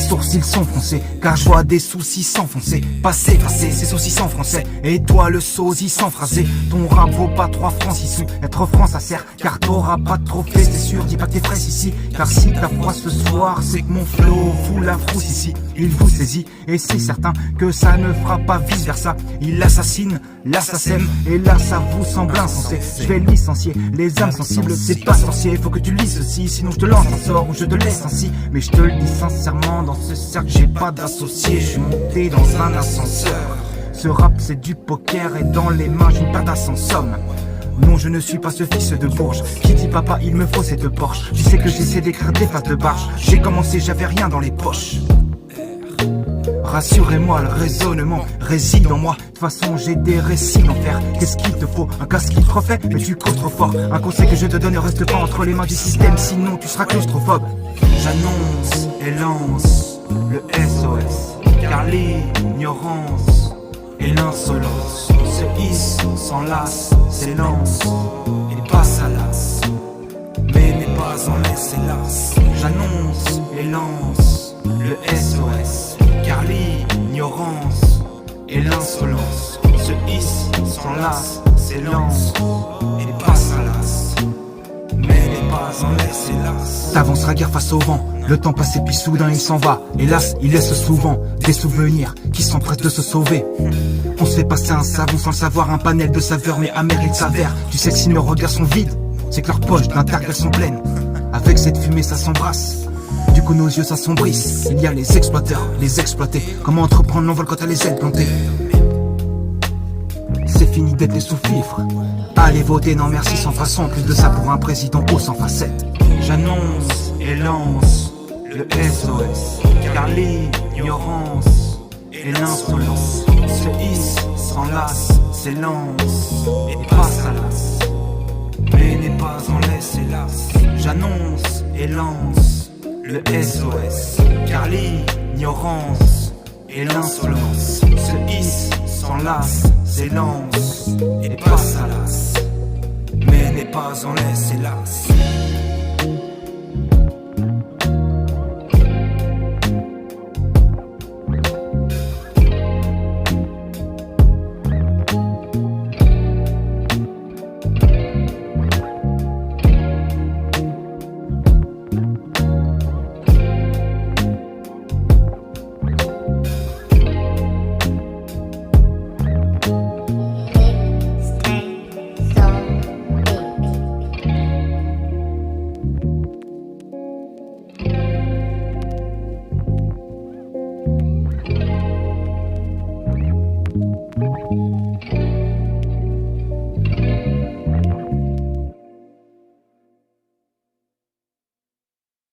sourcils sont froncés, car je vois des soucis s'enfoncer. Passer, passer, c'est saucisses en français. Et toi le sosie sans phrasé. Ton rap vaut pas 3 francs 6 sous. Être franc ça sert, car t'auras pas de trophée, c'est sûr. Dis pas que t'es fraîche ici, car si t'as froid ce soir, c'est que mon flow fout la frousse ici. Il vous saisit, et c'est certain que ça ne fera pas vice versa. Il assassine, l'assassin, et là ça vous semble insensé. Je vais licencier les âmes sensibles, c'est pas sorcier. Faut que tu lises ceci, sinon je te lance un sort ou je te laisse ainsi. Mais je te le dis sincèrement, dans ce cercle j'ai pas d'associé. Je suis monté dans un ascenseur. Ce rap c'est du poker et dans les mains j'ai une paire d'as en somme. Non, je ne suis pas ce fils de Bourges qui dit papa il me faut cette Porsche. Tu sais que j'essaie d'écrire des phases de barge. J'ai commencé, j'avais rien dans les poches. Rassurez-moi, le raisonnement réside en moi. De toute façon j'ai des récits d'enfer. Qu'est-ce qu'il te faut? Un casque qui te refait? Mais tu cours trop fort. Un conseil que je te donne, ne reste pas entre les mains du système, sinon tu seras claustrophobe. J'annonce et lance le SOS, car l'ignorance et l'insolence se hissent, s'enlacent, s'élancent et passent à l'as, mais n'est pas en laisse hélas. J'annonce et lance le SOS, car l'ignorance et l'insolence se hissent, s'enlacent, s'élancent et passent à l'as, mais n'est pas en laisse hélas. T'avanceras guère face au vent. Le temps passe et puis soudain il s'en va. Hélas, il laisse souvent des souvenirs qui s'empressent de se sauver. On se fait passer un savon sans le savoir, un panel de saveurs mais amer il s'avère. Tu sais que si nos regards sont vides, c'est que leurs poches d'intérieur sont pleines. Avec cette fumée ça s'embrasse, du coup nos yeux s'assombrissent. Il y a les exploiteurs, les exploités. Comment entreprendre l'envol quand t'as les ailes plantées? C'est fini d'être les sous-fifres. Allez voter, non merci sans façon. Plus de ça pour un président haut sans facette. J'annonce et lance le SOS, car l'ignorance et l'insolence se hissent, s'enlacent, s'élancent et passent à l'as, mais n'est pas en laisse hélas. J'annonce et lance le SOS, car l'ignorance et l'insolence se hissent, s'enlacent, s'élancent et passent à l'as, mais n'est pas en laisse hélas.